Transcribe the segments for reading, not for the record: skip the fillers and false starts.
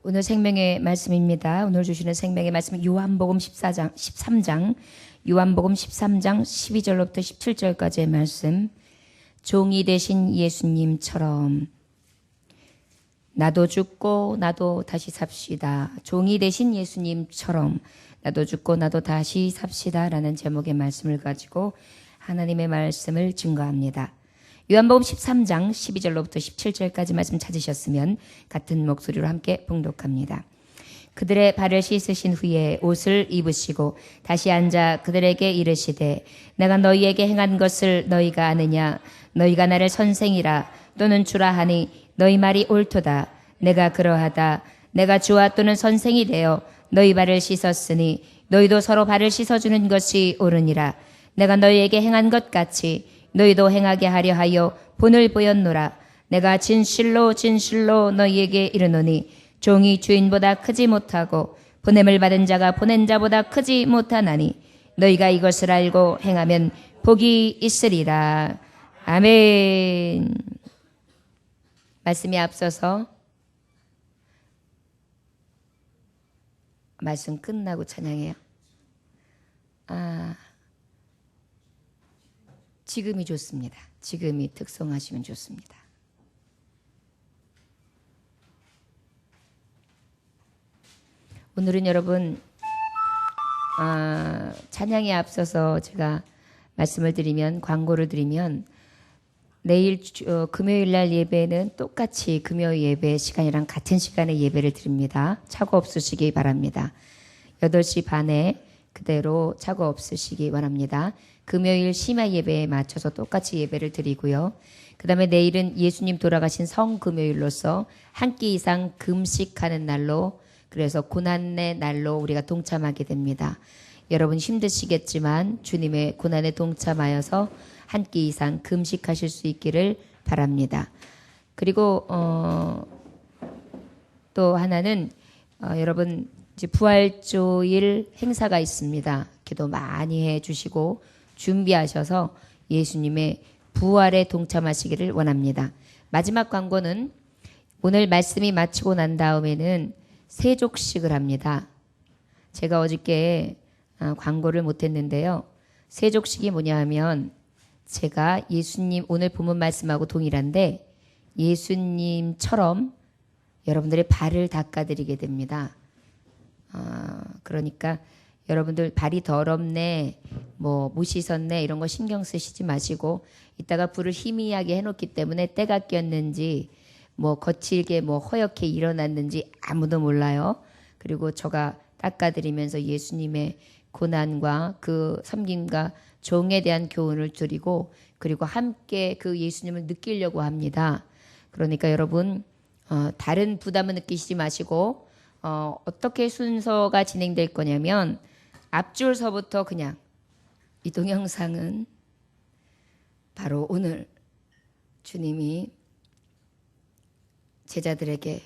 오늘 생명의 말씀입니다. 오늘 주시는 생명의 말씀은 요한복음 13장, 요한복음 13장 12절로부터 17절까지의 말씀. 종이 되신 예수님처럼 나도 죽고 나도 다시 삽시다. 종이 되신 예수님처럼 나도 죽고 나도 다시 삽시다 라는 제목의 말씀을 가지고 하나님의 말씀을 증거합니다. 요한복음 13장 12절로부터 17절까지 말씀 찾으셨으면 같은 목소리로 함께 봉독합니다. 그들의 발을 씻으신 후에 옷을 입으시고 다시 앉아 그들에게 이르시되 내가 너희에게 행한 것을 너희가 아느냐. 너희가 나를 선생이라 또는 주라 하니 너희 말이 옳도다. 내가 그러하다. 내가 주와 또는 선생이 되어 너희 발을 씻었으니 너희도 서로 발을 씻어주는 것이 옳으니라. 내가 너희에게 행한 것 같이 너희도 행하게 하려 하여 본을 보였노라. 내가 진실로 진실로 너희에게 이르노니 종이 주인보다 크지 못하고 보냄을 받은 자가 보낸 자보다 크지 못하나니 너희가 이것을 알고 행하면 복이 있으리라. 아멘. 말씀이 앞서서 말씀 끝나고 찬양해요. 지금이 좋습니다. 지금이 특성하시면 좋습니다. 오늘은 여러분 찬양에 앞서서 제가 말씀을 드리면 광고를 드리면 내일 금요일 날 예배는 똑같이 금요 예배 시간이랑 같은 시간에 예배를 드립니다. 착오 없으시기 바랍니다. 8시 반에 그대로 착오 없으시기 바랍니다. 금요일 심야 예배에 맞춰서 똑같이 예배를 드리고요. 그 다음에 내일은 예수님 돌아가신 성금요일로서 한 끼 이상 금식하는 날로, 그래서 고난의 날로 우리가 동참하게 됩니다. 여러분 힘드시겠지만 주님의 고난에 동참하여서 한 끼 이상 금식하실 수 있기를 바랍니다. 그리고 또 하나는 여러분 이제 부활주일 행사가 있습니다. 기도 많이 해주시고 준비하셔서 예수님의 부활에 동참하시기를 원합니다. 마지막 광고는 오늘 말씀이 마치고 난 다음에는 세족식을 합니다. 제가 어저께 광고를 못했는데요. 세족식이 뭐냐 하면 제가 예수님 오늘 본문 말씀하고 동일한데 예수님처럼 여러분들의 발을 닦아드리게 됩니다. 그러니까 여러분들 발이 더럽네, 못 씻었네 이런 거 신경 쓰시지 마시고 이따가 불을 희미하게 해놓기 때문에 때가 꼈는지 거칠게 허옇게 일어났는지 아무도 몰라요. 그리고 저가 닦아드리면서 예수님의 고난과 그 섬김과 종에 대한 교훈을 드리고 그리고 함께 그 예수님을 느끼려고 합니다. 그러니까 여러분 다른 부담을 느끼시지 마시고 어떻게 순서가 진행될 거냐면 앞줄서부터 그냥 이 동영상은 바로 오늘 주님이 제자들에게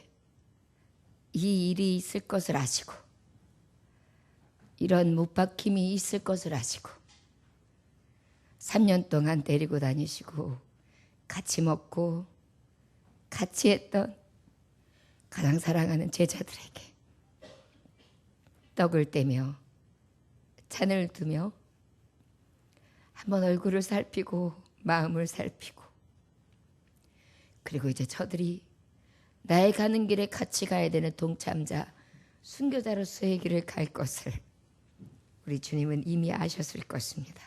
이 일이 있을 것을 아시고 이런 못박힘이 있을 것을 아시고 3년 동안 데리고 다니시고 같이 먹고 같이 했던 가장 사랑하는 제자들에게 떡을 떼며 잔을 두며 한번 얼굴을 살피고 마음을 살피고 그리고 이제 저들이 나의 가는 길에 같이 가야 되는 동참자 순교자로서의 길을 갈 것을 우리 주님은 이미 아셨을 것입니다.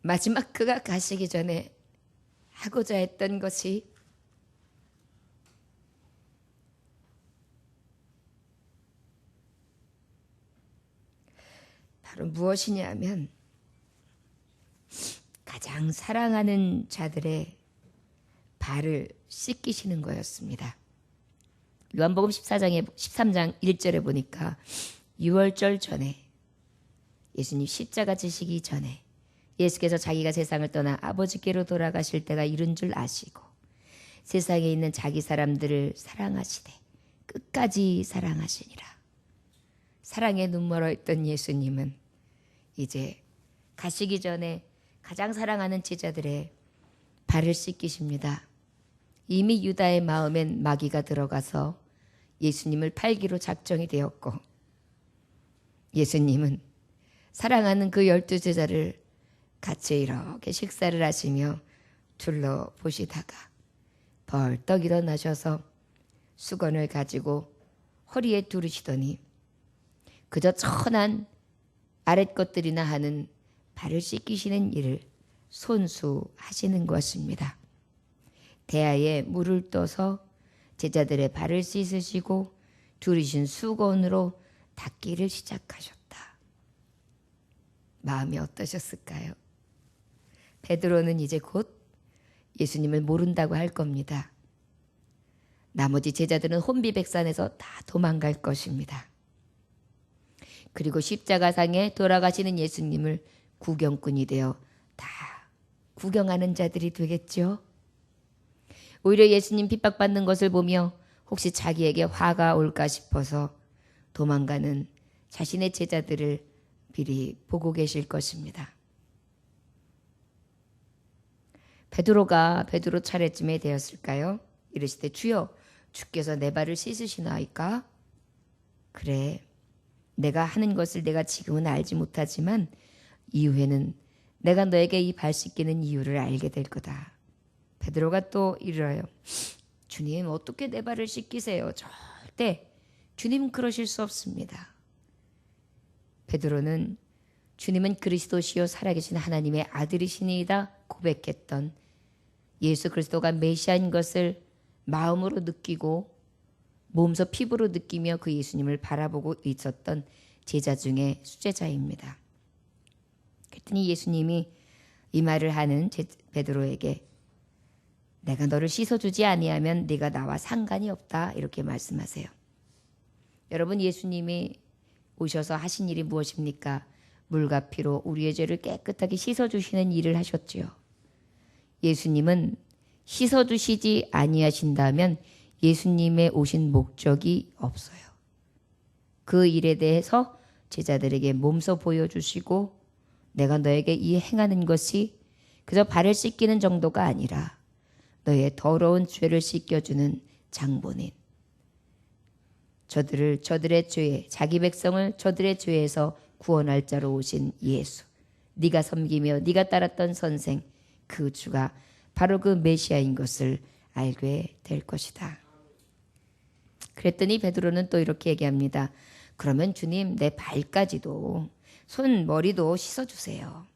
마지막 그가 가시기 전에 하고자 했던 것이 바로 무엇이냐 하면 가장 사랑하는 자들의 발을 씻기시는 거였습니다. 요한복음 13장 1절에 보니까 6월절 전에 예수님 십자가 지시기 전에 예수께서 자기가 세상을 떠나 아버지께로 돌아가실 때가 이른 줄 아시고 세상에 있는 자기 사람들을 사랑하시되 끝까지 사랑하시니라. 사랑에 눈멀어 있던 예수님은 이제 가시기 전에 가장 사랑하는 제자들의 발을 씻기십니다. 이미 유다의 마음엔 마귀가 들어가서 예수님을 팔기로 작정이 되었고, 예수님은 사랑하는 그 12제자를 같이 이렇게 식사를 하시며 둘러보시다가 벌떡 일어나셔서 수건을 가지고 허리에 두르시더니 그저 천한 아랫것들이나 하는 발을 씻기시는 일을 손수하시는 것입니다. 대야에 물을 떠서 제자들의 발을 씻으시고 두르신 수건으로 닦기를 시작하셨다. 마음이 어떠셨을까요? 베드로는 이제 곧 예수님을 모른다고 할 겁니다. 나머지 제자들은 혼비백산해서 다 도망갈 것입니다. 그리고 십자가상에 돌아가시는 예수님을 구경꾼이 되어 다 구경하는 자들이 되겠죠. 오히려 예수님 핍박받는 것을 보며 혹시 자기에게 화가 올까 싶어서 도망가는 자신의 제자들을 미리 보고 계실 것입니다. 베드로가 베드로 차례쯤에 되었을까요? 이르시되 주여 주께서 내 발을 씻으시나이까? 그래, 내가 하는 것을 내가 지금은 알지 못하지만 이후에는 내가 너에게 이 발 씻기는 이유를 알게 될 거다. 베드로가 또 이르러요. 주님 어떻게 내 발을 씻기세요? 절대 주님 그러실 수 없습니다. 베드로는 주님은 그리스도시요 살아계신 하나님의 아들이시니이다 고백했던 예수 그리스도가 메시아인 것을 마음으로 느끼고 몸소 피부로 느끼며 그 예수님을 바라보고 있었던 제자 중에 수제자입니다. 그랬더니 예수님이 이 말을 하는 베드로에게 내가 너를 씻어주지 아니하면 네가 나와 상관이 없다 이렇게 말씀하세요. 여러분, 예수님이 오셔서 하신 일이 무엇입니까? 물과 피로 우리의 죄를 깨끗하게 씻어주시는 일을 하셨지요. 예수님은 씻어주시지 아니하신다면 예수님의 오신 목적이 없어요. 그 일에 대해서 제자들에게 몸소 보여주시고 내가 너에게 이 행하는 것이 그저 발을 씻기는 정도가 아니라 너의 더러운 죄를 씻겨주는 장본인, 저들의 죄에, 자기 백성을 저들의 죄에서 구원할 자로 오신 예수, 네가 섬기며 네가 따랐던 선생, 그 주가 바로 그 메시아인 것을 알게 될 것이다. 그랬더니 베드로는 또 이렇게 얘기합니다. 그러면 주님 내 발까지도 손 머리도 씻어주세요.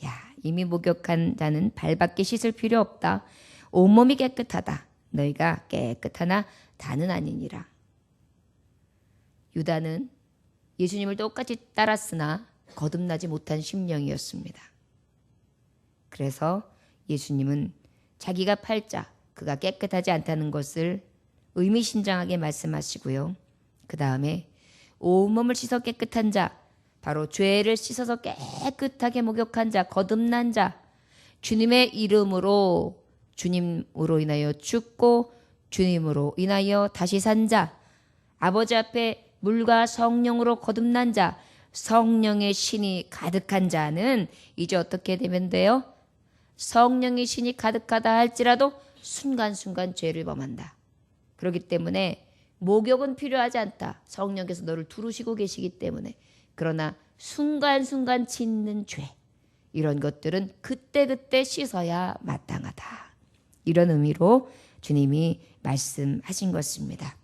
야, 이미 목욕한 자는 발밖에 씻을 필요 없다. 온몸이 깨끗하다. 너희가 깨끗하나 다는 아니니라. 유다는 예수님을 똑같이 따랐으나 거듭나지 못한 심령이었습니다. 그래서 예수님은 자기가 팔자 그가 깨끗하지 않다는 것을 의미심장하게 말씀하시고요. 그 다음에 온몸을 씻어 깨끗한 자, 바로 죄를 씻어서 깨끗하게 목욕한 자, 거듭난 자, 주님의 이름으로 주님으로 인하여 죽고 주님으로 인하여 다시 산 자, 아버지 앞에 물과 성령으로 거듭난 자, 성령의 신이 가득한 자는 이제 어떻게 되면 돼요? 성령의 신이 가득하다 할지라도 순간순간 죄를 범한다. 그렇기 때문에 목욕은 필요하지 않다. 성령께서 너를 두르시고 계시기 때문에. 그러나 순간순간 짓는 죄, 이런 것들은 그때그때 씻어야 마땅하다. 이런 의미로 주님이 말씀하신 것입니다.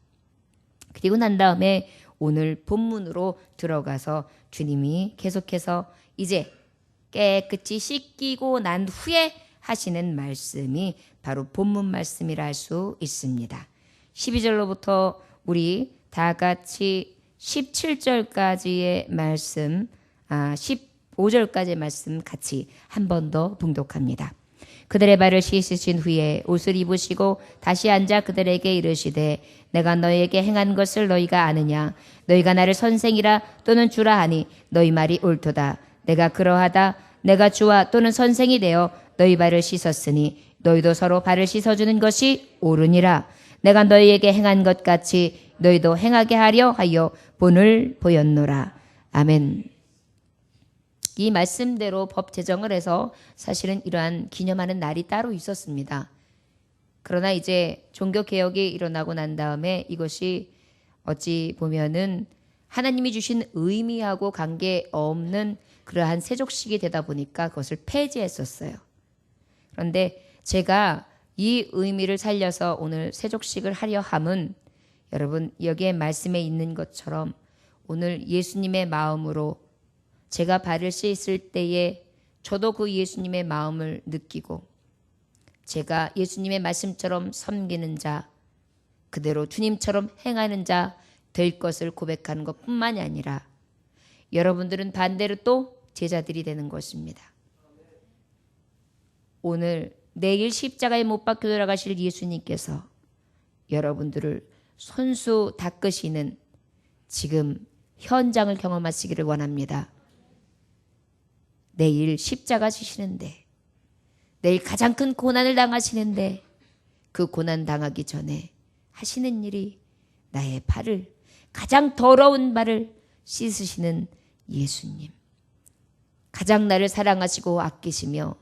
그리고 난 다음에 오늘 본문으로 들어가서 주님이 계속해서 이제 깨끗이 씻기고 난 후에 하시는 말씀이 바로 본문 말씀이라 할 수 있습니다. 12절로부터 우리 다 같이 17절까지의 말씀, 15절까지의 말씀 같이 한 번 더 봉독합니다. 그들의 발을 씻으신 후에 옷을 입으시고 다시 앉아 그들에게 이르시되 내가 너희에게 행한 것을 너희가 아느냐? 너희가 나를 선생이라 또는 주라 하니 너희 말이 옳도다. 내가 그러하다. 내가 주와 또는 선생이 되어 너희 발을 씻었으니 너희도 서로 발을 씻어주는 것이 옳으니라. 내가 너희에게 행한 것 같이 너희도 행하게 하려 하여 본을 보였노라. 아멘. 이 말씀대로 법 제정을 해서 사실은 이러한 기념하는 날이 따로 있었습니다. 그러나 이제 종교개혁이 일어나고 난 다음에 이것이 어찌 보면은 하나님이 주신 의미하고 관계없는 그러한 세족식이 되다 보니까 그것을 폐지했었어요. 그런데 제가 이 의미를 살려서 오늘 세족식을 하려 함은 여러분 여기에 말씀에 있는 것처럼 오늘 예수님의 마음으로 제가 발을 씻을 때에 저도 그 예수님의 마음을 느끼고 제가 예수님의 말씀처럼 섬기는 자, 그대로 주님처럼 행하는 자 될 것을 고백하는 것뿐만이 아니라 여러분들은 반대로 또 제자들이 되는 것입니다. 오늘 내일 십자가에 못 박혀 돌아가실 예수님께서 여러분들을 손수 닦으시는 지금 현장을 경험하시기를 원합니다. 내일 십자가 지시는데 내일 가장 큰 고난을 당하시는데 그 고난 당하기 전에 하시는 일이 나의 발을 가장 더러운 발을 씻으시는 예수님. 가장 나를 사랑하시고 아끼시며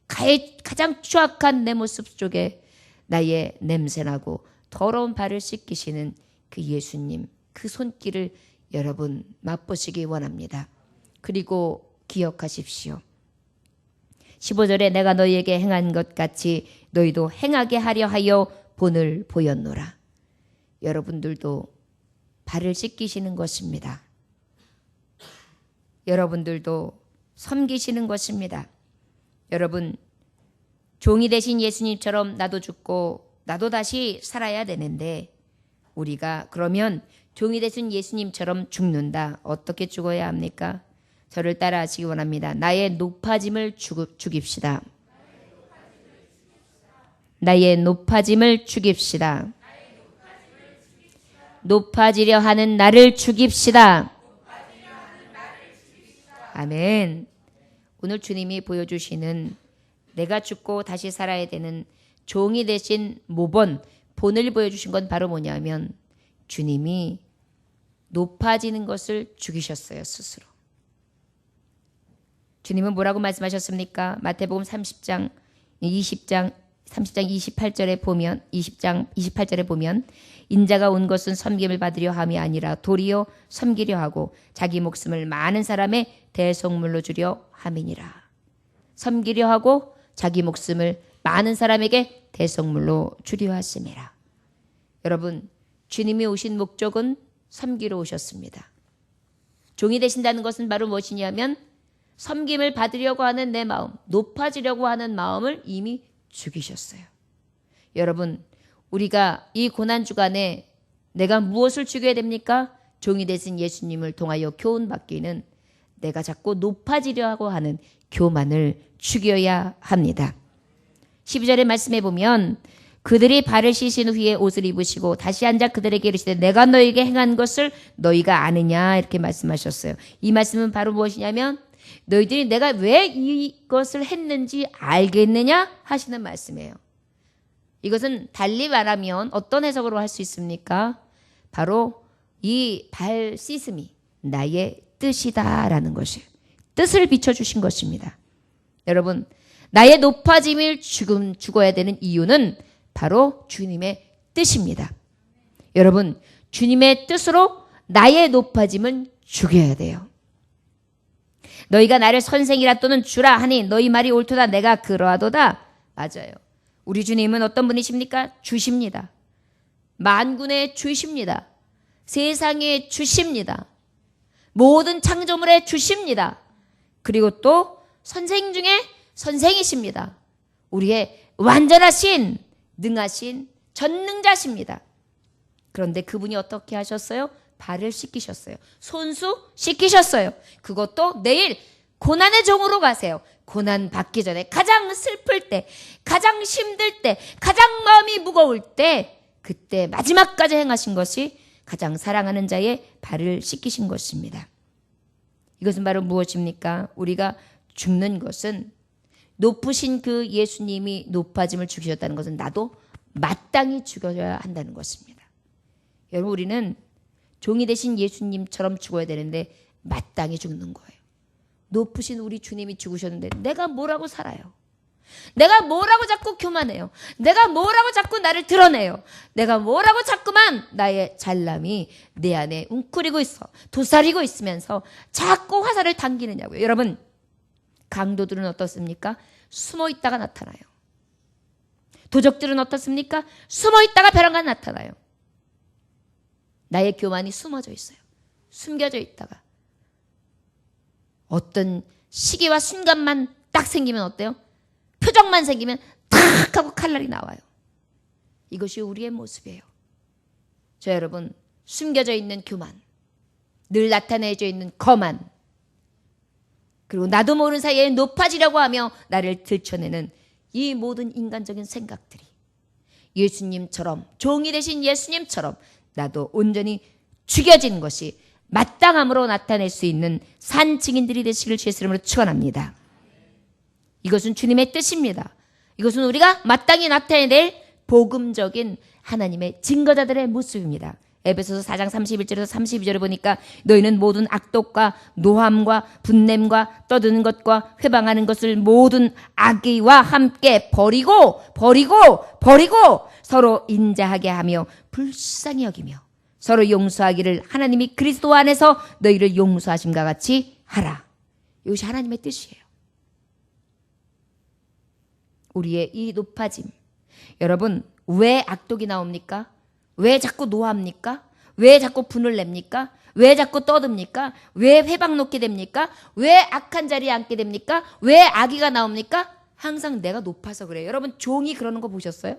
가장 추악한 내 모습 속에 나의 냄새나고 더러운 발을 씻기시는 그 예수님. 그 손길을 여러분 맛보시기 원합니다. 그리고 기억하십시오. 15절에 내가 너희에게 행한 것 같이 너희도 행하게 하려 하여 본을 보였노라. 여러분들도 발을 씻기시는 것입니다. 여러분들도 섬기시는 것입니다. 여러분 종이 되신 예수님처럼 나도 죽고 나도 다시 살아야 되는데 우리가 그러면 종이 되신 예수님처럼 죽는다. 어떻게 죽어야 합니까? 저를 따라하시기 원합니다. 나의 높아짐을 죽입시다. 나의 높아짐을 죽입시다. 높아지려 하는 나를 죽입시다. 아멘. 오늘 주님이 보여주시는 내가 죽고 다시 살아야 되는 종이 되신 모본 본을 보여주신 건 바로 뭐냐면 주님이 높아지는 것을 죽이셨어요. 스스로. 주님은 뭐라고 말씀하셨습니까? 마태복음 30장 28절에 보면 20장 28절에 보면 인자가 온 것은 섬김을 받으려 함이 아니라 도리어 섬기려 하고 자기 목숨을 많은 사람의 대속물로 주려 함이니라. 섬기려 하고 자기 목숨을 많은 사람에게 대속물로 주려 하심이라. 여러분 주님이 오신 목적은 섬기러 오셨습니다. 종이 되신다는 것은 바로 무엇이냐면 섬김을 받으려고 하는 내 마음, 높아지려고 하는 마음을 이미 죽이셨어요. 여러분 우리가 이 고난주간에 내가 무엇을 죽여야 됩니까? 종이 되신 예수님을 통하여 교훈받기는 내가 자꾸 높아지려고 하는 교만을 죽여야 합니다. 12절의 말씀에 보면 그들이 발을 씻은 후에 옷을 입으시고 다시 앉아 그들에게 이르시되 내가 너희에게 행한 것을 너희가 아느냐 이렇게 말씀하셨어요. 이 말씀은 바로 무엇이냐면 너희들이 내가 왜 이것을 했는지 알겠느냐 하시는 말씀이에요. 이것은 달리 말하면 어떤 해석으로 할 수 있습니까? 바로 이 발 씻음이 나의 뜻이다라는 것이에요. 뜻을 비춰주신 것입니다. 여러분 나의 높아짐을 죽어야 되는 이유는 바로 주님의 뜻입니다. 여러분 주님의 뜻으로 나의 높아짐은 죽여야 돼요. 너희가 나를 선생이라 또는 주라 하니 너희 말이 옳도다. 내가 그러하도다. 맞아요. 우리 주님은 어떤 분이십니까? 주십니다. 만군의 주십니다. 세상의 주십니다. 모든 창조물의 주십니다. 그리고 또 선생 중에 선생이십니다. 우리의 완전하신 능하신 전능자십니다. 그런데 그분이 어떻게 하셨어요? 발을 씻기셨어요. 손수 씻기셨어요. 그것도 내일 고난의 종으로 가세요. 고난 받기 전에 가장 슬플 때, 가장 힘들 때, 가장 마음이 무거울 때 그때 마지막까지 행하신 것이 가장 사랑하는 자의 발을 씻기신 것입니다. 이것은 바로 무엇입니까? 우리가 죽는 것은 높으신 그 예수님이 높아짐을 죽이셨다는 것은 나도 마땅히 죽어야 한다는 것입니다. 여러분 우리는 종이 되신 예수님처럼 죽어야 되는데 마땅히 죽는 거예요. 높으신 우리 주님이 죽으셨는데 내가 뭐라고 살아요? 내가 뭐라고 자꾸 교만해요. 내가 뭐라고 자꾸 나를 드러내요. 내가 뭐라고 자꾸만 나의 잘남이 내 안에 웅크리고 있어. 도사리고 있으면서 자꾸 화살을 당기느냐고요. 여러분, 강도들은 어떻습니까? 숨어 있다가 나타나요. 도적들은 어떻습니까? 숨어 있다가 벼랑간 나타나요. 나의 교만이 숨어져 있어요. 숨겨져 있다가 어떤 시기와 순간만 딱 생기면 어때요? 표정만 생기면 탁 하고 칼날이 나와요. 이것이 우리의 모습이에요. 저 여러분, 숨겨져 있는 교만, 늘 나타내져 있는 거만, 그리고 나도 모르는 사이에 높아지려고 하며 나를 들춰내는 이 모든 인간적인 생각들이 예수님처럼, 종이 되신 예수님처럼 나도 온전히 죽여진 것이 마땅함으로 나타낼 수 있는 산 증인들이 되시길 주의 이름으로 축원합니다. 이것은 주님의 뜻입니다. 이것은 우리가 마땅히 나타내야 복음적인 하나님의 증거자들의 모습입니다. 에베소서 4장 31절에서 32절을 보니까 너희는 모든 악독과 노함과 분냄과 떠드는 것과 회방하는 것을 모든 악의와 함께 버리고 서로 인자하게 하며 불쌍히 여기며 서로 용서하기를 하나님이 그리스도 안에서 너희를 용서하심과 같이 하라. 이것이 하나님의 뜻이에요. 우리의 이 높아짐. 여러분, 왜 악독이 나옵니까? 왜 자꾸 노합니까? 왜 자꾸 분을 냅니까? 왜 자꾸 떠듭니까? 왜 회방 놓게 됩니까? 왜 악한 자리에 앉게 됩니까? 왜 악의가 나옵니까? 항상 내가 높아서 그래요. 여러분, 종이 그러는 거 보셨어요?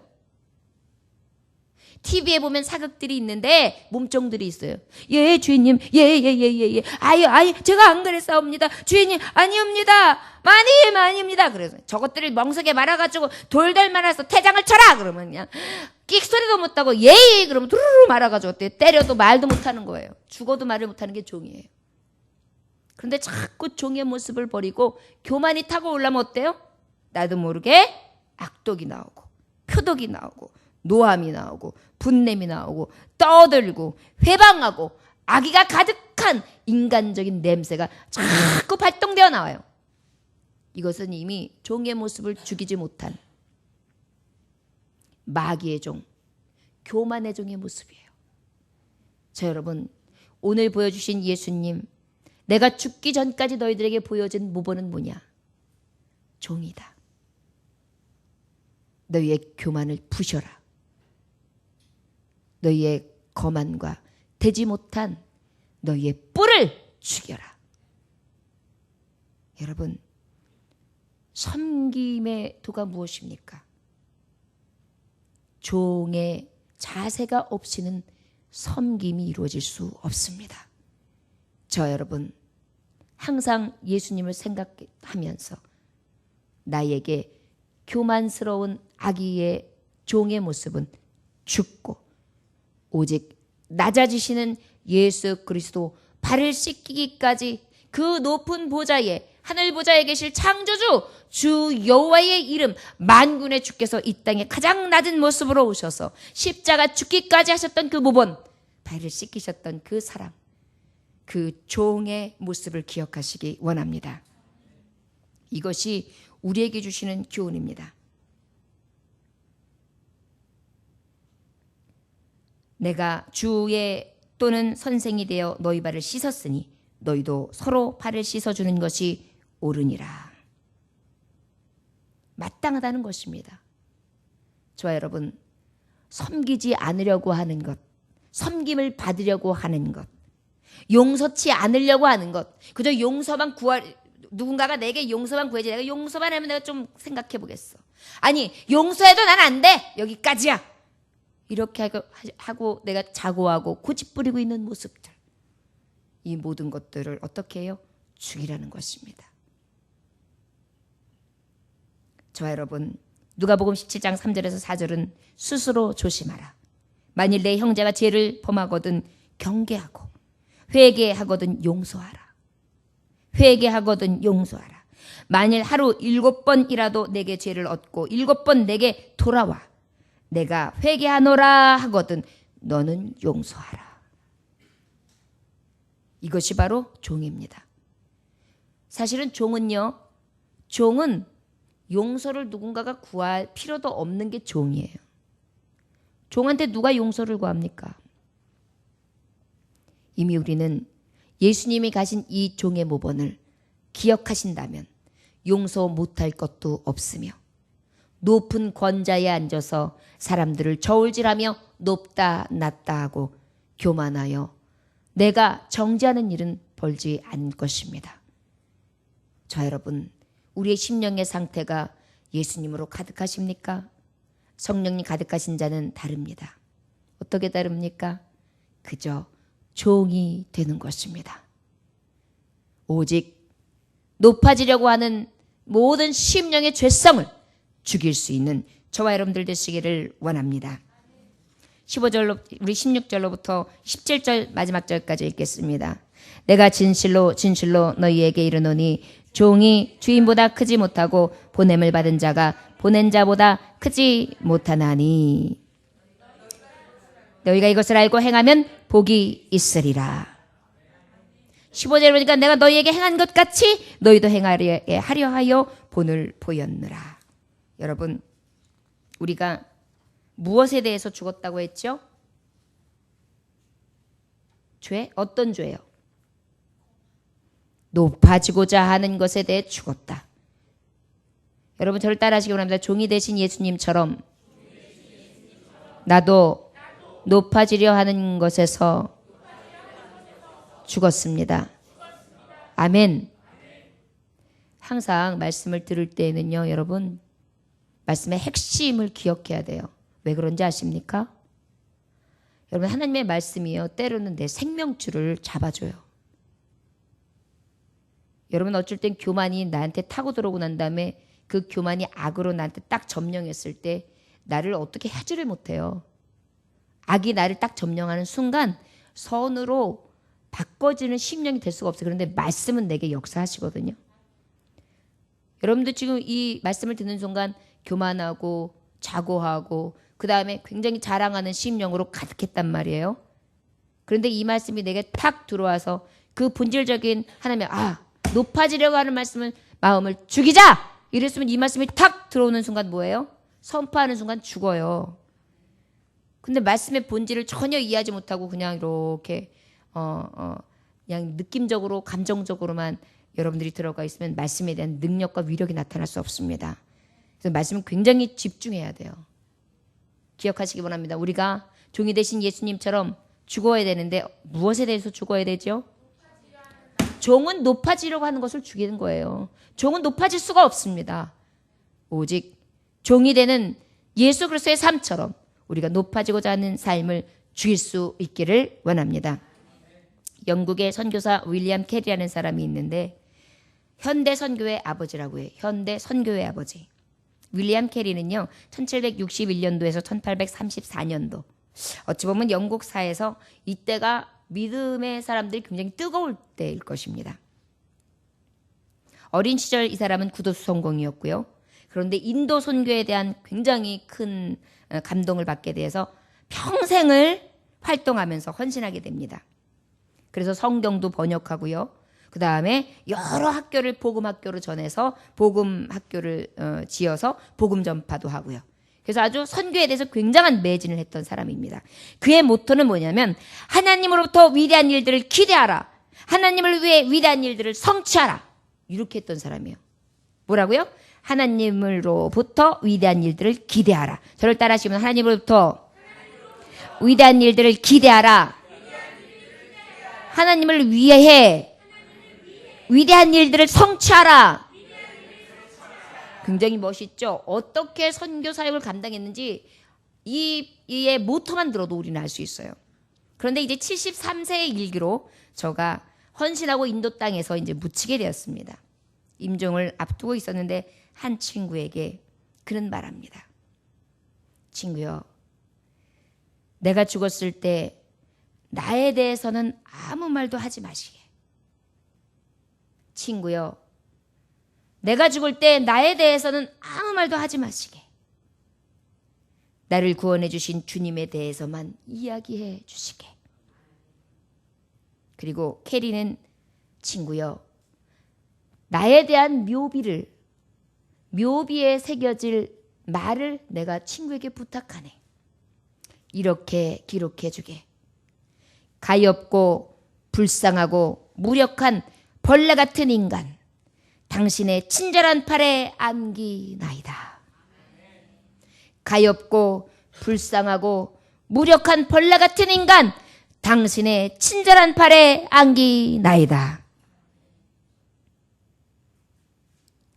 TV에 보면 사극들이 있는데 몸종들이 있어요. 예, 주인님. 예. 아유, 제가 안 그랬사옵니다. 주인님, 아니옵니다. 많이입니다. 그래서 저것들을 멍석에 말아가지고 돌들 말아서 태장을 쳐라! 그러면 그냥 끽소리도 못하고 예! 그러면 두루루 말아가지고 때려도 말도 못하는 거예요. 죽어도 말을 못하는 게 종이에요. 그런데 자꾸 종의 모습을 버리고 교만이 타고 올라면 어때요? 나도 모르게 악독이 나오고 표독이 나오고 노함이 나오고 분냄이 나오고 떠들고 회방하고 악의가 가득한 인간적인 냄새가 자꾸 발동되어 나와요. 이것은 이미 종의 모습을 죽이지 못한 마귀의 종, 교만의 종의 모습이에요. 자, 여러분, 오늘 보여주신 예수님, 내가 죽기 전까지 너희들에게 보여준 모범은 뭐냐? 종이다. 너희의 교만을 부셔라. 너희의 거만과 되지 못한 너희의 뿔을 죽여라. 여러분, 섬김의 도가 무엇입니까? 종의 자세가 없이는 섬김이 이루어질 수 없습니다. 저 여러분, 항상 예수님을 생각하면서 나에게 교만스러운 악의의 종의 모습은 죽고 오직 낮아지시는 예수 그리스도 발을 씻기기까지 그 높은 보좌에, 하늘 보좌에 계실 창조주 주 여호와의 이름 만군의 주께서 이 땅에 가장 낮은 모습으로 오셔서 십자가 죽기까지 하셨던 그 모범, 발을 씻기셨던 그 사랑, 그 종의 모습을 기억하시기 원합니다. 이것이 우리에게 주시는 교훈입니다. 내가 주의 또는 선생이 되어 너희 발을 씻었으니 너희도 서로 발을 씻어주는 것이 옳으니라. 마땅하다는 것입니다. 저와 여러분, 섬기지 않으려고 하는 것, 섬김을 받으려고 하는 것, 용서치 않으려고 하는 것, 그저 용서만 누군가가 내게 용서만 구해야지, 내가 용서만 하면 내가 좀 생각해 보겠어. 아니, 용서해도 난 안 돼! 여기까지야! 이렇게 하고 내가 자고하고 고집부리고 있는 모습들, 이 모든 것들을 어떻게 해요? 죽이라는 것입니다. 저와 여러분, 누가복음 17장 3절에서 4절은 스스로 조심하라. 만일 내 형제가 죄를 범하거든 경계하고 회개하거든 용서하라. 회개하거든 용서하라. 만일 하루 7번이라도 내게 죄를 얻고 7번 내게 돌아와 내가 회개하노라 하거든 너는 용서하라. 이것이 바로 종입니다. 사실은 종은 용서를 누군가가 구할 필요도 없는 게 종이에요. 종한테 누가 용서를 구합니까? 이미 우리는 예수님이 가신 이 종의 모본을 기억하신다면 용서 못할 것도 없으며 높은 권자에 앉아서 사람들을 저울질하며 높다 낮다 하고 교만하여 내가 정죄하는 일은 벌지 않을 것입니다. 저 여러분, 우리의 심령의 상태가 예수님으로 가득하십니까? 성령님 가득하신 자는 다릅니다. 어떻게 다릅니까? 그저 종이 되는 것입니다. 오직 높아지려고 하는 모든 심령의 죄성을 죽일 수 있는 저와 여러분들 되시기를 원합니다. 15절로 우리 16절로부터 17절 마지막 절까지 읽겠습니다. 내가 진실로 진실로 너희에게 이르노니 종이 주인보다 크지 못하고 보냄을 받은 자가 보낸 자보다 크지 못하나니 너희가 이것을 알고 행하면 복이 있으리라. 15절에 보니까 내가 너희에게 행한 것 같이 너희도 행하려 하여 본을 보였느라. 여러분, 우리가 무엇에 대해서 죽었다고 했죠? 죄? 어떤 죄요? 높아지고자 하는 것에 대해 죽었다. 여러분 저를 따라하시기 원합니다. 종이 되신 예수님처럼 나도 높아지려 하는 것에서 죽었습니다. 아멘. 항상 말씀을 들을 때에는요, 여러분, 말씀의 핵심을 기억해야 돼요. 왜 그런지 아십니까? 여러분, 하나님의 말씀이요, 때로는 내 생명줄을 잡아줘요. 여러분, 어쩔 땐 교만이 나한테 타고 들어오고 난 다음에 그 교만이 악으로 나한테 딱 점령했을 때 나를 어떻게 하지를 못해요. 악이 나를 딱 점령하는 순간 선으로 바꿔지는 심령이 될 수가 없어요. 그런데 말씀은 내게 역사하시거든요. 여러분들 지금 이 말씀을 듣는 순간 교만하고 자고하고 그 다음에 굉장히 자랑하는 심령으로 가득했단 말이에요. 그런데 이 말씀이 내게 탁 들어와서 그 본질적인 하나님의 높아지려고 하는 말씀은 마음을 죽이자! 이랬으면 이 말씀이 탁 들어오는 순간 뭐예요? 선포하는 순간 죽어요. 근데 말씀의 본질을 전혀 이해하지 못하고 그냥 이렇게 그냥 느낌적으로 감정적으로만 여러분들이 들어가 있으면 말씀에 대한 능력과 위력이 나타날 수 없습니다. 그래서 말씀은 굉장히 집중해야 돼요. 기억하시기 원합니다. 우리가 종이 되신 예수님처럼 죽어야 되는데 무엇에 대해서 죽어야 되죠? 종은 높아지려고 하는 것을 죽이는 거예요. 종은 높아질 수가 없습니다. 오직 종이 되는 예수 그리스도의 삶처럼 우리가 높아지고자 하는 삶을 죽일 수 있기를 원합니다. 영국의 선교사 윌리엄 캐리라는 사람이 있는데 현대 선교의 아버지라고 해요. 현대 선교의 아버지. 윌리엄 캐리는요. 1761년도에서 1834년도 어찌 보면 영국사에서 이때가 믿음의 사람들이 굉장히 뜨거울 때일 것입니다. 어린 시절 이 사람은 구도수 성공이었고요. 그런데 인도 선교에 대한 굉장히 큰 감동을 받게 돼서 평생을 활동하면서 헌신하게 됩니다. 그래서 성경도 번역하고요. 그 다음에 여러 학교를 복음 학교로 전해서 복음 학교를 지어서 복음 전파도 하고요. 그래서 아주 선교에 대해서 굉장한 매진을 했던 사람입니다. 그의 모토는 뭐냐면 하나님으로부터 위대한 일들을 기대하라. 하나님을 위해 위대한 일들을 성취하라. 이렇게 했던 사람이에요. 뭐라고요? 하나님으로부터 위대한 일들을 기대하라. 저를 따라하시면 하나님으로부터 위대한 일들을 기대하라. 하나님을 위해 위대한 일들을 성취하라. 굉장히 멋있죠? 어떻게 선교 사역을 감당했는지 이의 모토만 들어도 우리는 알 수 있어요. 그런데 이제 73세의 일기로 저가 헌신하고 인도 땅에서 이제 묻히게 되었습니다. 임종을 앞두고 있었는데 한 친구에게 그는 말합니다. 친구요, 내가 죽었을 때 나에 대해서는 아무 말도 하지 마시게. 친구요, 내가 죽을 때 나에 대해서는 아무 말도 하지 마시게. 나를 구원해 주신 주님에 대해서만 이야기해 주시게. 그리고 캐리는 친구요, 나에 대한 묘비를 묘비에 새겨질 말을 내가 친구에게 부탁하네. 이렇게 기록해 주게. 가엾고 불쌍하고 무력한 벌레 같은 인간, 당신의 친절한 팔에 안기나이다. 가엾고 불쌍하고 무력한 벌레 같은 인간, 당신의 친절한 팔에 안기나이다.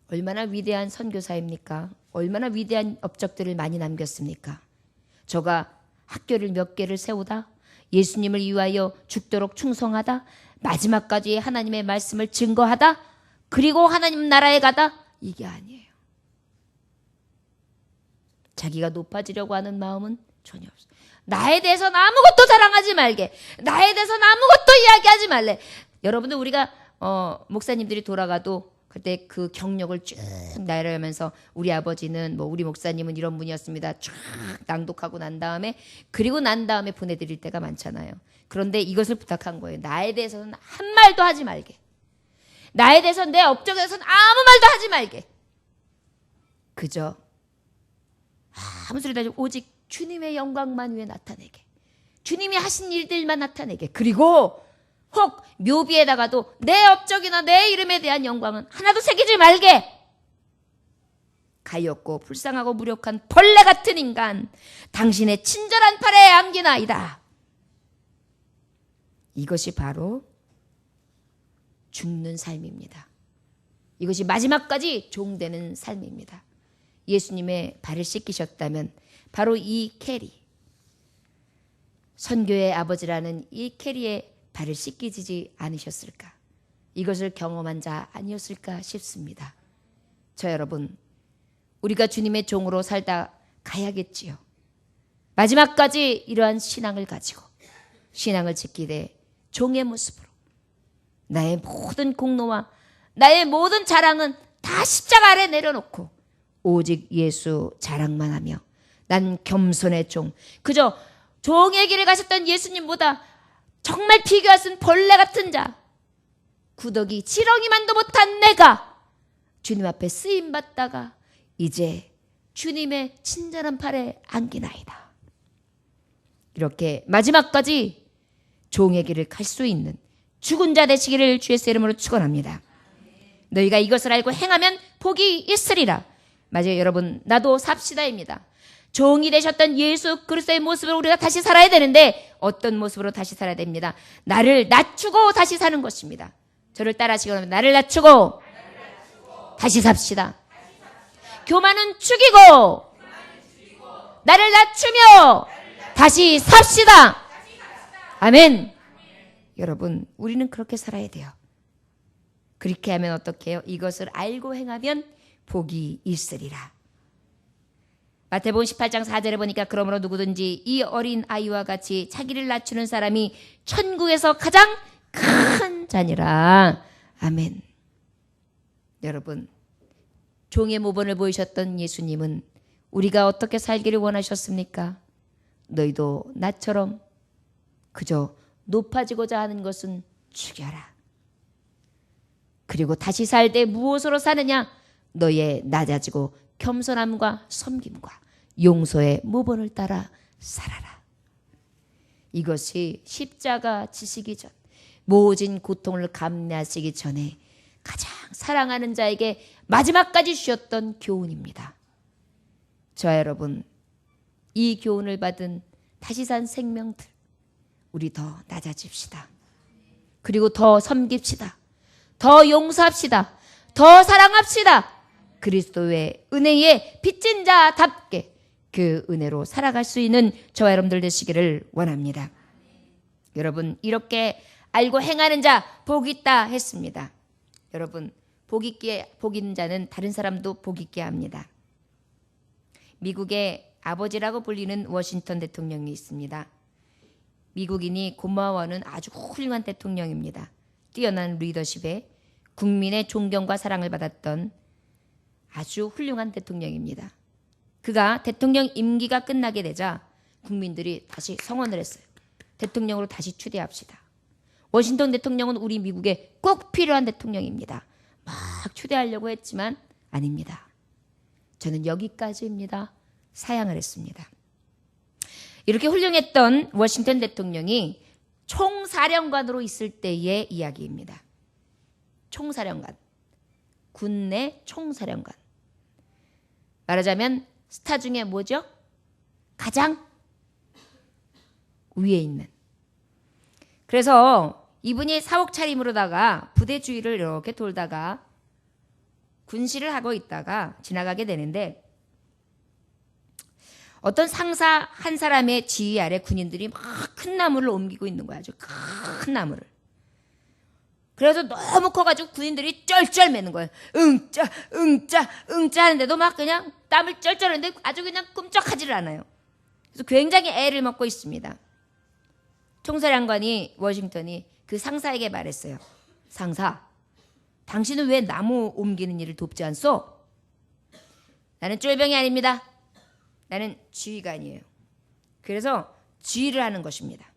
얼마나 위대한 선교사입니까? 얼마나 위대한 업적들을 많이 남겼습니까? 저가 학교를 몇 개를 세우다, 예수님을 위하여 죽도록 충성하다, 마지막까지 하나님의 말씀을 증거하다, 그리고 하나님 나라에 가다, 이게 아니에요. 자기가 높아지려고 하는 마음은 전혀 없어요. 나에 대해서는 아무것도 자랑하지 말게. 나에 대해서는 아무것도 이야기하지 말래. 여러분들, 우리가 목사님들이 돌아가도 그때 그 경력을 쭉 나열하면서 우리 아버지는 우리 목사님은 이런 분이었습니다. 쭉 낭독하고 난 다음에, 그리고 난 다음에 보내드릴 때가 많잖아요. 그런데 이것을 부탁한 거예요. 나에 대해서는 한 말도 하지 말게. 나에 대해서, 내 업적에 대해서는 아무 말도 하지 말게. 그저 아무 소리도 하지, 오직 주님의 영광만 위에 나타내게. 주님이 하신 일들만 나타내게. 그리고 혹 묘비에다가도 내 업적이나 내 이름에 대한 영광은 하나도 새기지 말게. 가엾고 불쌍하고 무력한 벌레 같은 인간, 당신의 친절한 팔에 안기나이다. 이것이 바로 죽는 삶입니다. 이것이 마지막까지 종되는 삶입니다. 예수님의 발을 씻기셨다면 바로 이 캐리, 선교의 아버지라는 이 캐리의 발을 씻기지 않으셨을까? 이것을 경험한 자 아니었을까 싶습니다. 저 여러분, 우리가 주님의 종으로 살다 가야겠지요. 마지막까지 이러한 신앙을 가지고 신앙을 지키되 종의 모습으로 나의 모든 공로와 나의 모든 자랑은 다 십자가 아래 내려놓고 오직 예수 자랑만 하며, 난 겸손의 종, 그저 종의 길을 가셨던 예수님보다 정말 비교할 수 없는 벌레 같은 자, 구더기 지렁이만도 못한 내가 주님 앞에 쓰임받다가 이제 주님의 친절한 팔에 안기나이다. 이렇게 마지막까지 종의 길을 갈 수 있는 죽은 자 되시기를 주의 이름으로 축원합니다. 너희가 이것을 알고 행하면 복이 있으리라. 맞아요, 여러분. 나도 삽시다입니다. 종이 되셨던 예수 그리스도의 모습으로 우리가 다시 살아야 되는데, 어떤 모습으로 다시 살아야 됩니다. 나를 낮추고 다시 사는 것입니다. 저를 따라하시기 바랍니다. 나를 낮추고 다시 삽시다. 교만은 죽이고 나를 낮추며 다시 삽시다. 아멘. 여러분, 우리는 그렇게 살아야 돼요. 그렇게 하면 어떻게 해요? 이것을 알고 행하면 복이 있으리라. 마태복음 18장 4절에 보니까, 그러므로 누구든지 이 어린 아이와 같이 자기를 낮추는 사람이 천국에서 가장 큰 자니라. 아멘. 여러분, 종의 모범을 보이셨던 예수님은 우리가 어떻게 살기를 원하셨습니까? 너희도 나처럼 그저 높아지고자 하는 것은 죽여라. 그리고 다시 살 때 무엇으로 사느냐? 너의 낮아지고 겸손함과 섬김과 용서의 모본을 따라 살아라. 이것이 십자가 지시기 전, 모진 고통을 감내하시기 전에 가장 사랑하는 자에게 마지막까지 주셨던 교훈입니다. 저와 여러분, 이 교훈을 받은 다시 산 생명들, 우리 더 낮아집시다. 그리고 더 섬깁시다. 더 용서합시다. 더 사랑합시다. 그리스도의 은혜에 빚진 자답게 그 은혜로 살아갈 수 있는 저와 여러분들 되시기를 원합니다. 여러분, 이렇게 알고 행하는 자 복 있다 했습니다. 여러분, 복 있는 자는 다른 사람도 복 있게 합니다. 미국의 아버지라고 불리는 워싱턴 대통령이 있습니다. 미국인이 고마워하는 아주 훌륭한 대통령입니다. 뛰어난 리더십에 국민의 존경과 사랑을 받았던 아주 훌륭한 대통령입니다. 그가 대통령 임기가 끝나게 되자 국민들이 다시 성원을 했어요. 대통령으로 다시 추대합시다. 워싱턴 대통령은 우리 미국에 꼭 필요한 대통령입니다. 막 추대하려고 했지만 아닙니다. 저는 여기까지입니다. 사양을 했습니다. 이렇게 훌륭했던 워싱턴 대통령이 총사령관으로 있을 때의 이야기입니다. 총사령관. 군내 총사령관. 말하자면 스타 중에 뭐죠? 가장 위에 있는. 그래서 이분이 사옥 차림으로다가 부대 주위를 이렇게 돌다가 군시를 하고 있다가 지나가게 되는데 어떤 상사 한 사람의 지휘 아래 군인들이 막 큰 나무를 옮기고 있는 거야. 아주 큰 나무를. 그래서 너무 커가지고 군인들이 쩔쩔 매는 거예요. 응짜 응짜 응짜 하는데도 막 그냥 땀을 쩔쩔 하는데 아주 그냥 꿈쩍하지를 않아요. 그래서 굉장히 애를 먹고 있습니다. 총사령관이 워싱턴이 그 상사에게 말했어요. 상사, 당신은 왜 나무 옮기는 일을 돕지 않소? 나는 쫄병이 아닙니다. 나는 지휘관이에요. 그래서 지휘를 하는 것입니다.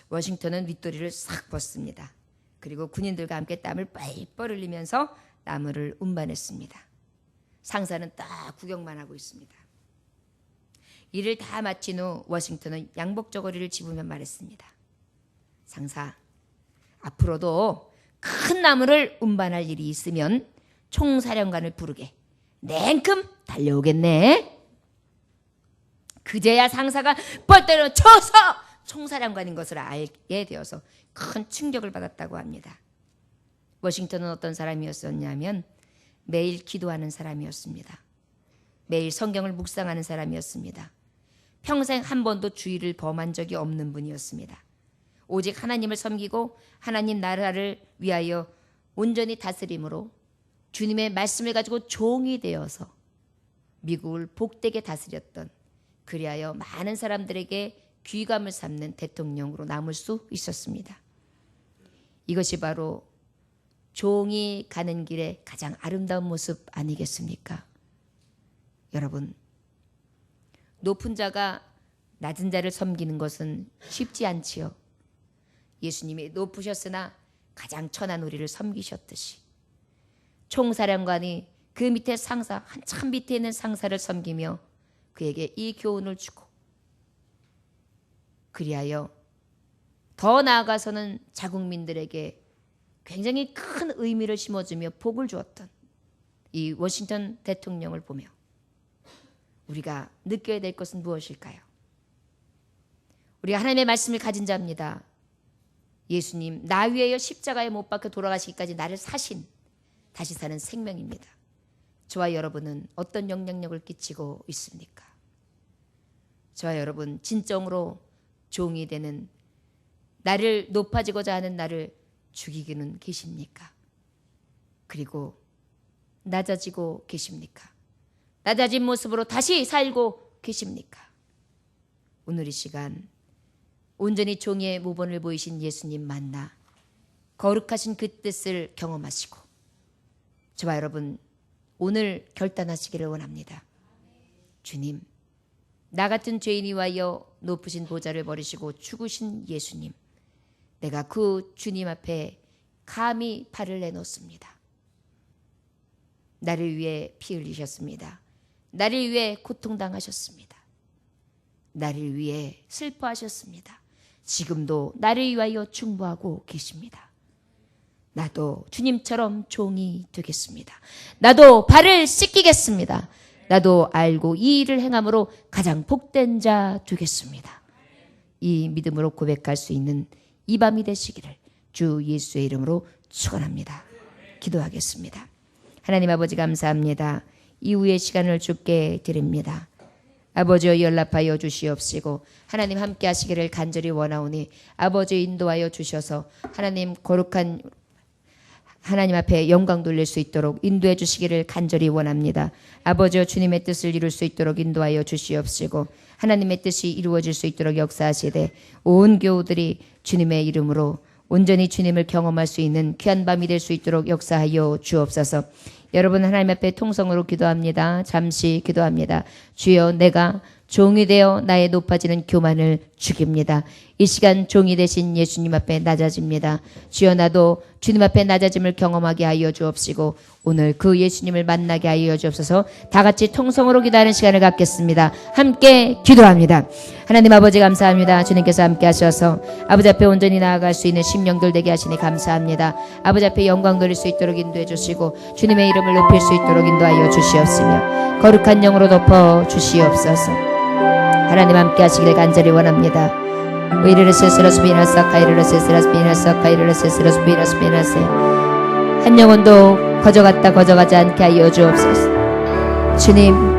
워싱턴은 윗도리를 싹 벗습니다. 그리고 군인들과 함께 땀을 뻘뻘 흘리면서 나무를 운반했습니다. 상사는 딱 구경만 하고 있습니다. 일을 다 마친 후 워싱턴은 양복 저고리를 집으며 말했습니다. 상사, 앞으로도 큰 나무를 운반할 일이 있으면 총사령관을 부르게 냉큼 달려오겠네. 그제야 상사가 뻘때려 쳐서 총사령관인 것을 알게 되어서 큰 충격을 받았다고 합니다. 워싱턴은 어떤 사람이었었냐면 매일 기도하는 사람이었습니다. 매일 성경을 묵상하는 사람이었습니다. 평생 한 번도 주의를 범한 적이 없는 분이었습니다. 오직 하나님을 섬기고 하나님 나라를 위하여 온전히 다스림으로 주님의 말씀을 가지고 종이 되어서 미국을 복되게 다스렸던, 그리하여 많은 사람들에게 귀감을 삼는 대통령으로 남을 수 있었습니다. 이것이 바로 종이 가는 길에 가장 아름다운 모습 아니겠습니까? 여러분, 높은 자가 낮은 자를 섬기는 것은 쉽지 않지요. 예수님이 높으셨으나 가장 천한 우리를 섬기셨듯이 총사령관이 그 밑에 상사, 한참 밑에 있는 상사를 섬기며 그에게 이 교훈을 주고, 그리하여 더 나아가서는 자국민들에게 굉장히 큰 의미를 심어주며 복을 주었던 이 워싱턴 대통령을 보며 우리가 느껴야 될 것은 무엇일까요? 우리가 하나님의 말씀을 가진 자입니다. 예수님, 나 위하여 십자가에 못 박혀 돌아가시기까지 나를 사신 다시 사는 생명입니다. 저와 여러분은 어떤 영향력을 끼치고 있습니까? 저와 여러분 진정으로 종이 되는, 나를 높아지고자 하는 나를 죽이기는 계십니까? 그리고 낮아지고 계십니까? 낮아진 모습으로 다시 살고 계십니까? 오늘 이 시간 온전히 종의 모범을 보이신 예수님 만나 거룩하신 그 뜻을 경험하시고 저와 여러분 오늘 결단하시기를 원합니다. 주님, 나 같은 죄인이 와여 높으신 보좌를 버리시고 죽으신 예수님, 내가 그 주님 앞에 감히 발을 내놓습니다. 나를 위해 피 흘리셨습니다. 나를 위해 고통당하셨습니다. 나를 위해 슬퍼하셨습니다. 지금도 나를 위하여 충고하고 계십니다. 나도 주님처럼 종이 되겠습니다. 나도 발을 씻기겠습니다. 나도 알고 이 일을 행함으로 가장 복된 자 되겠습니다. 이 믿음으로 고백할 수 있는 이 밤이 되시기를 주 예수의 이름으로 축원합니다. 기도하겠습니다. 하나님 아버지 감사합니다. 이후의 시간을 주께 드립니다. 아버지여 연락하여 주시옵시고 하나님 함께 하시기를 간절히 원하오니 아버지 인도하여 주셔서 하나님 거룩한 하나님 앞에 영광 돌릴 수 있도록 인도해 주시기를 간절히 원합니다. 아버지여 주님의 뜻을 이룰 수 있도록 인도하여 주시옵시고 하나님의 뜻이 이루어질 수 있도록 역사하시되 온 교우들이 주님의 이름으로 온전히 주님을 경험할 수 있는 귀한 밤이 될 수 있도록 역사하여 주옵소서. 여러분 하나님 앞에 통성으로 기도합니다. 잠시 기도합니다. 주여, 내가 종이 되어 나의 높아지는 교만을 죽입니다. 이 시간 종이 되신 예수님 앞에 낮아집니다. 주여 나도 주님 앞에 낮아짐을 경험하게 하여 주옵시고 오늘 그 예수님을 만나게 하여 주옵소서. 다 같이 통성으로 기도하는 시간을 갖겠습니다. 함께 기도합니다. 하나님 아버지 감사합니다. 주님께서 함께 하셔서 아버지 앞에 온전히 나아갈 수 있는 심령들 되게 하시니 감사합니다. 아버지 앞에 영광 드릴 수 있도록 인도해 주시고 주님의 이름을 높일 수 있도록 인도하여 주시옵시며 거룩한 영으로 덮어 주시옵소서. 하나님 함께 하시기를 간절히 원합니다. 한 영혼도 거저갔다 거저가지 않게 하여 주옵소서. 주님